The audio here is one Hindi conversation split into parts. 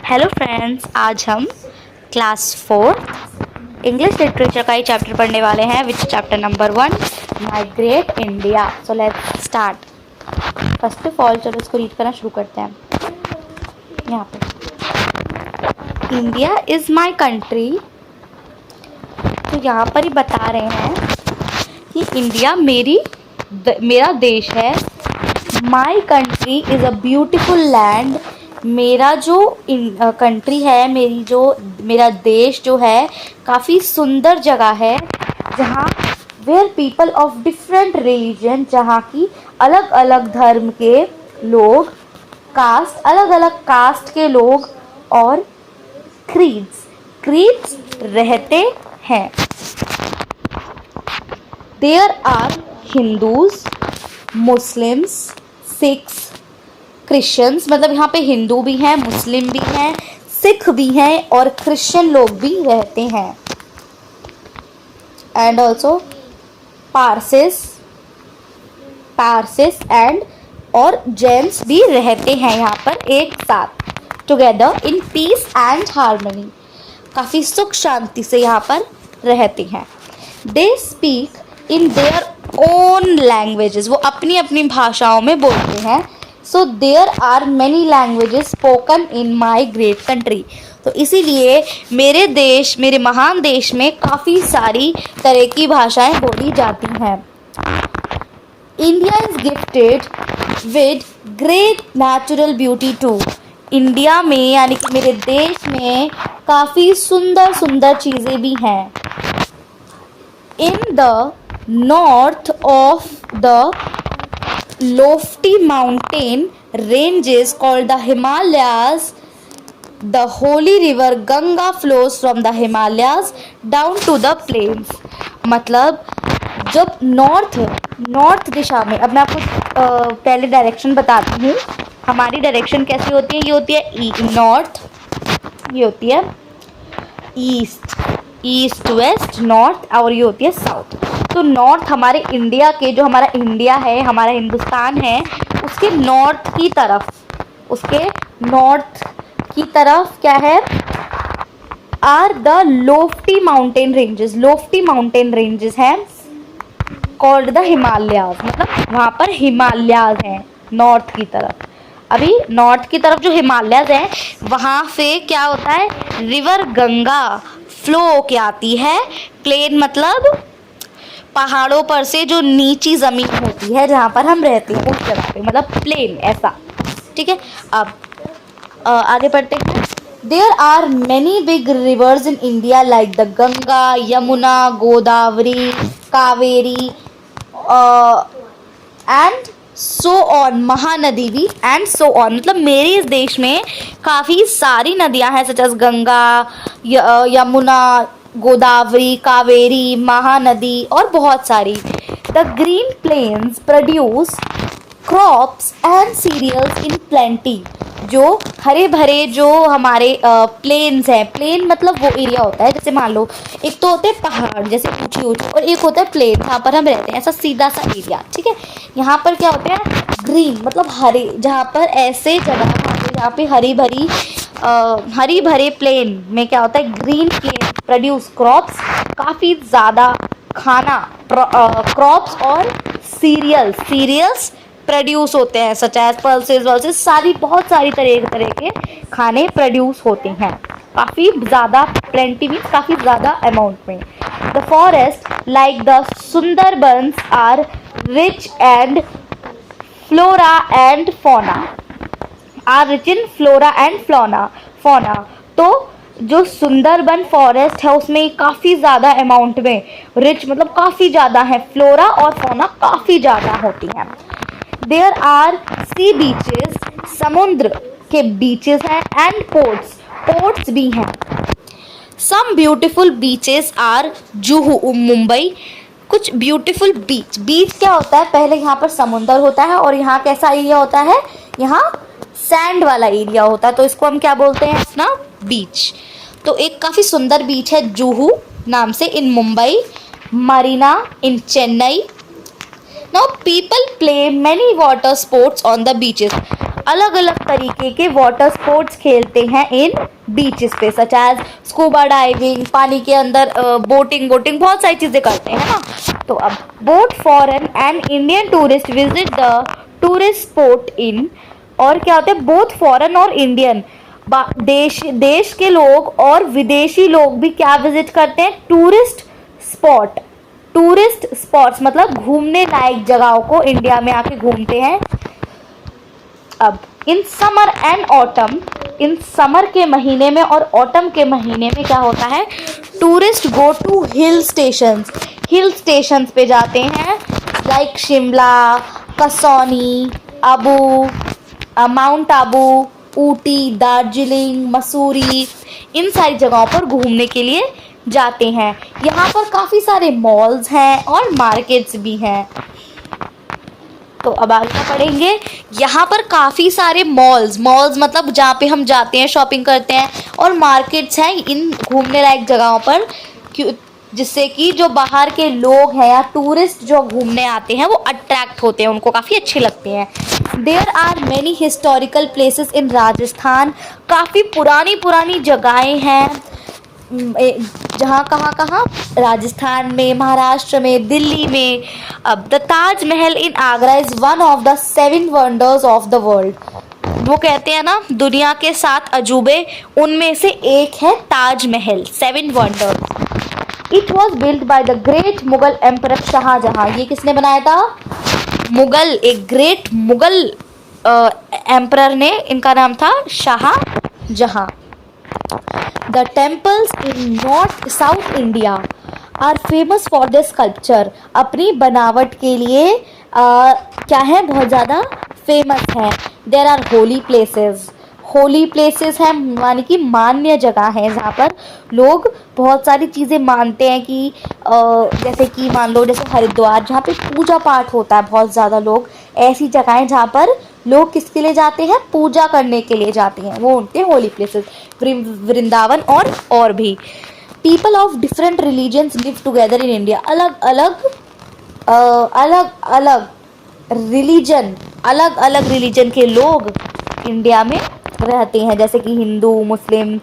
हेलो फ्रेंड्स, आज हम क्लास 4 इंग्लिश लिटरेचर का ही चैप्टर पढ़ने वाले हैं, विच chapter number 1 my great India. So let's start. First of all चलो इसको रीड करना शुरू करते हैं। यहाँ पे इंडिया इज़ माय कंट्री, तो यहाँ पर ही बता रहे हैं कि इंडिया मेरा देश है। My country is a beautiful land, मेरा जो कंट्री है, मेरा देश जो है काफ़ी सुंदर जगह है, जहाँ where people of different religion, जहाँ की अलग अलग धर्म के लोग, अलग अलग कास्ट के लोग और क्रीड्स रहते हैं। There are Hindus, Muslims, Sikhs, Christians, मतलब यहाँ पे हिंदू भी हैं, मुस्लिम भी हैं, सिख भी हैं और क्रिश्चियन लोग भी रहते हैं। एंड ऑल्सो पारसिस एंड और जैन्स भी रहते हैं यहाँ पर एक साथ, together in peace and harmony, काफ़ी सुख शांति से यहाँ पर रहते हैं। They speak in their own languages, वो अपनी अपनी भाषाओं में बोलते हैं। So there are many languages spoken in my great country, तो इसीलिए मेरे महान देश में काफ़ी सारी तरह की भाषाएं बोली जाती हैं। India is gifted with great natural beauty too, India में यानी कि मेरे देश में काफ़ी सुंदर सुंदर चीज़ें भी हैं। In the north of the lofty mountain ranges called the Himalayas, the holy river Ganga flows from the Himalayas down to the plains। मतलब जब नॉर्थ दिशा में, अब मैं आपको पहले डायरेक्शन बताती हूँ। हमारी डायरेक्शन कैसी होती है? ये होती है नॉर्थ, ये होती है ईस्ट वेस्ट नॉर्थ, और ये होती है साउथ। तो नॉर्थ हमारे इंडिया के, जो हमारा इंडिया है, हमारा हिंदुस्तान है, उसके नॉर्थ की तरफ क्या है? Are the lofty mountain ranges हैं, कॉल्ड द हिमालयाज, मतलब वहाँ पर हिमालयाज हैं नॉर्थ की तरफ। अभी नॉर्थ की तरफ जो हिमालयाज हैं, वहाँ पे क्या होता है? रिवर गंगा फ्लो होके आती है। प्लेन मतलब पहाड़ों पर से जो नीची ज़मीन होती है जहाँ पर हम रहते हैं उस जगह पे, मतलब प्लेन ऐसा, ठीक है। अब आगे बढ़ते हैं। There are many big rivers in India like the Ganga, Yamuna, Godavari, Kaveri and so on, Mahanadi भी एंड सो ऑन, मतलब मेरे इस देश में काफ़ी सारी नदियाँ हैं, सच एज गंगा, यमुना, गोदावरी, कावेरी, महानदी और बहुत सारी। The green plains produce crops and cereals in plenty, जो हरे भरे जो हमारे प्लेन्स हैं, प्लेन मतलब वो एरिया होता है, जैसे मान लो एक तो होते हैं पहाड़ जैसे ऊंची ऊंची, और एक होता है प्लेन जहाँ पर हम रहते हैं, ऐसा सीधा सा एरिया, ठीक है। यहाँ पर क्या होते हैं? ग्रीन मतलब हरे, जहाँ पर ऐसे जगह जहाँ पे हरी भरे प्लेन में क्या होता है? ग्रीन प्लेन प्रोड्यूस क्रॉप्स, काफ़ी ज़्यादा खाना, क्रॉप्स और सीरियल्स प्रोड्यूस होते हैं, सच एज पल्सेस, बहुत सारी तरह के खाने प्रोड्यूस होते हैं, काफ़ी ज़्यादा प्लेंटी मीन्स काफ़ी ज़्यादा अमाउंट में। The forest like the Sundarbans are rich and flora and fauna, तो जो सुंदरबन फॉरेस्ट है उसमें काफ़ी ज़्यादा अमाउंट में, रिच मतलब काफ़ी ज़्यादा है, फ्लोरा और फौना काफ़ी ज़्यादा होती हैं। देयर आर सी बीचेस, समुद्र के बीचेस हैं, एंड पोर्ट्स भी हैं। Some beautiful beaches are Juhu, Mumbai, कुछ ब्यूटीफुल बीच क्या होता है? पहले यहाँ पर समुंदर होता है और यहाँ कैसा एरिया होता है? यहाँ सैंड वाला एरिया होता है, तो इसको हम क्या बोलते हैं? अपना बीच। तो एक काफ़ी सुंदर बीच है जुहू नाम से in Mumbai, Marina in Chennai. Now people play many water sports on the beaches, अलग अलग तरीके के वाटर स्पोर्ट्स खेलते हैं इन बीचेस पे, सच एज स्कूबा डाइविंग, पानी के अंदर बोटिंग बहुत सारी चीज़ें करते हैं ना। तो अब both foreign and Indian tourist visit the tourist spot in, और क्या होता है, बोथ फॉरेन और इंडियन देश के लोग और विदेशी लोग भी क्या विजिट करते हैं, टूरिस्ट स्पॉट्स मतलब घूमने लायक जगहों को इंडिया में आके घूमते हैं। अब in summer and autumn, in summer के महीने में और ऑटम के महीने में क्या होता है, tourist go to hill stations पे जाते हैं, लाइक शिमला, कसौली, माउंट आबू, ऊटी, दार्जिलिंग, मसूरी, इन सारी जगहों पर घूमने के लिए जाते हैं। यहाँ पर काफ़ी सारे मॉल्स हैं और मार्केट्स भी हैं। तो अब आगे पढ़ेंगे, यहाँ पर काफ़ी सारे मॉल्स मतलब जहाँ पे हम जाते हैं, शॉपिंग करते हैं, और मार्केट्स हैं इन घूमने लायक जगहों पर, जिससे कि जो बाहर के लोग हैं या टूरिस्ट जो घूमने आते हैं वो अट्रैक्ट होते हैं, उनको काफ़ी अच्छे लगते हैं। There are many historical places in Rajasthan, काफ़ी पुरानी जगहें हैं, जहाँ कहाँ राजस्थान में, महाराष्ट्र में, दिल्ली में। अब the Taj Mahal in Agra is one of the 7 wonders of the world, वो कहते हैं ना दुनिया के 7 अजूबे, उनमें से एक है Taj Mahal, 7 wonders. It was built by the great Mughal emperor Shahjahan, ये किसने बनाया था, एक ग्रेट मुगल एम्परर ने, इनका नाम था Shahjahan. The temples in north south India are famous for the sculpture, अपनी बनावट के लिए क्या है, बहुत ज़्यादा फेमस है। देर आर होली प्लेसेस हैं, मानी कि मान्य जगह है जहाँ पर लोग बहुत सारी चीज़ें मानते हैं कि जैसे कि मान लो जैसे हरिद्वार, जहाँ पे पूजा पाठ होता है बहुत ज़्यादा लोग, ऐसी जगहें जहाँ पर लोग किसके लिए जाते हैं, पूजा करने के लिए जाते हैं, वो होते हैं होली प्लेसेस। वृंदावन और भी। People of different religions live together in India, अलग अलग रिलीजन के लोग इंडिया में रहते हैं, जैसे कि Hindu, Muslim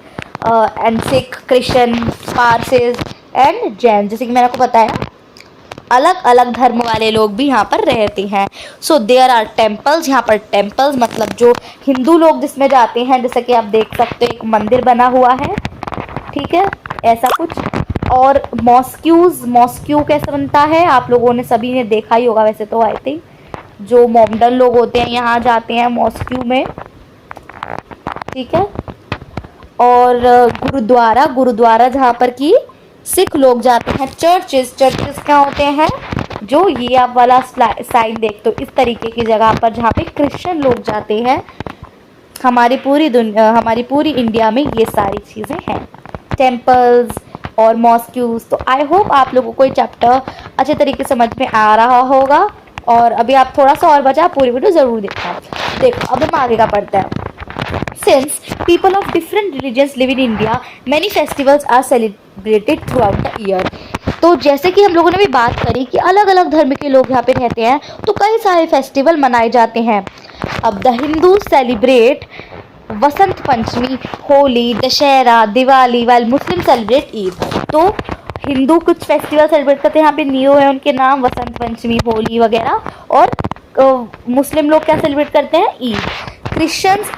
and Sikh, Christian, Parsis and Jain, जैसे कि मैंने आपको बताया अलग अलग धर्म वाले लोग भी यहाँ पर रहते हैं। सो देयर आर टेम्पल्स, यहाँ पर टेम्पल्स मतलब जो हिंदू लोग जिसमें जाते हैं, जैसे कि आप देख सकते हैं एक मंदिर बना हुआ है, ठीक है, ऐसा कुछ। और मॉस्क्यू कैसे बनता है, आप लोगों ने सभी ने देखा ही होगा वैसे तो, आई थिंक जो मोमडन लोग होते हैं यहाँ जाते हैं मॉस्क्यू में, ठीक है। और गुरुद्वारा जहाँ पर कि सिख लोग जाते हैं। चर्चेस क्या होते हैं, जो ये आप वाला साइन देखते हो, इस तरीके की जगह पर जहाँ पे क्रिश्चियन लोग जाते हैं। हमारी पूरी इंडिया में ये सारी चीज़ें हैं, टेम्पल्स और मॉस्क्यूज। तो आई होप आप लोगों को ये चैप्टर अच्छे तरीके से समझ में आ रहा होगा, और अभी आप थोड़ा सा और बचा, पूरी वीडियो ज़रूर देखना। देखो अब हम आगे का पढ़ते हैं। Since people of different religions live in India, many festivals are celebrated throughout the year. तो जैसे कि हम लोगों ने भी बात करी कि अलग अलग धर्म के लोग यहाँ पे रहते हैं, तो कई सारे फेस्टिवल मनाए जाते हैं। अब the Hindu celebrate Vasant Panchami, Holi, Dussehra, Diwali, while Muslim celebrate Eid. तो हिंदू कुछ फेस्टिवल सेलिब्रेट करते हैं, यहाँ पे न्यू है उनके नाम, वसंत पंचमी, होली वगैरह, और मुस्लिम लोग क्या सेलिब्रेट करते हैं, Eid. Christians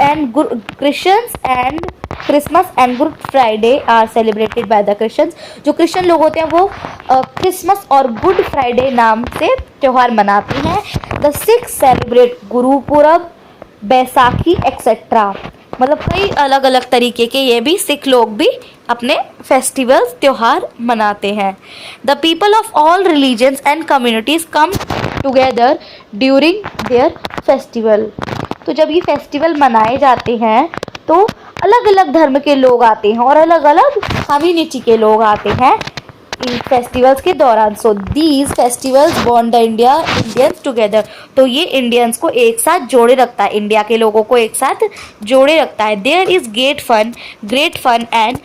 and Christmas and Good Friday are celebrated by the Christians. जो क्रिश्चियन लोग होते हैं वो क्रिसमस और गुड फ्राइडे नाम से त्यौहार मनाते हैं। The Sikh celebrate Gurpurab, Baisakhi etcetera, मतलब कई अलग अलग तरीके के ये भी सिख लोग भी अपने फेस्टिवल्स त्यौहार मनाते हैं। The people of all religions and communities come together during their festival. तो जब ये फेस्टिवल मनाए जाते हैं तो अलग अलग धर्म के लोग आते हैं और अलग अलग कम्युनिटी के लोग आते हैं इन फेस्टिवल्स के दौरान। So these festivals bond the Indians together. तो ये इंडियंस को एक साथ जोड़े रखता है, इंडिया के लोगों को एक साथ जोड़े रखता है। There is great fun and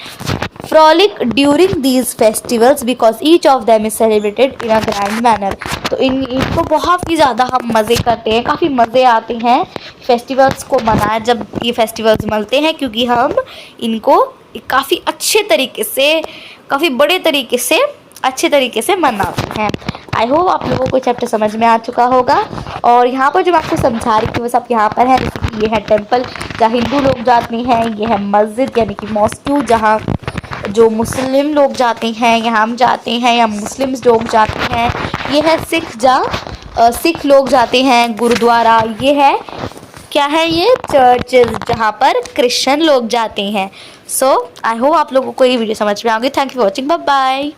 frolic during these festivals because each of them is celebrated in a grand manner। तो इनको बहुत ही ज़्यादा हम मज़े करते हैं, काफ़ी मज़े आते हैं फेस्टिवल्स को मनाए जब ये फेस्टिवल्स मिलते हैं, क्योंकि हम इनको काफ़ी अच्छे तरीके से, काफ़ी बड़े तरीके से, अच्छे तरीके से मनाते हैं। आई होप आप लोगों को चैप्टर समझ में आ चुका होगा। और यहाँ पर जो मैं आपको समझा रही थी वो सब यहाँ पर है। जैसे कि ये है टेम्पल जहाँ हिंदू लोग जाते हैं, ये है मस्जिद यानी कि मॉस्क्यू जहाँ जो मुस्लिम लोग जाते हैं, यहाँ हम जाते हैं, या मुस्लिम्स लोग जाते हैं। ये है सिख जहाँ सिख लोग जाते हैं, गुरुद्वारा। ये है क्या है, ये चर्चेज जहाँ पर क्रिश्चियन लोग जाते हैं। सो आई होप आप लोगों को ये वीडियो समझ में आ गई। Thank you for watching, bye bye.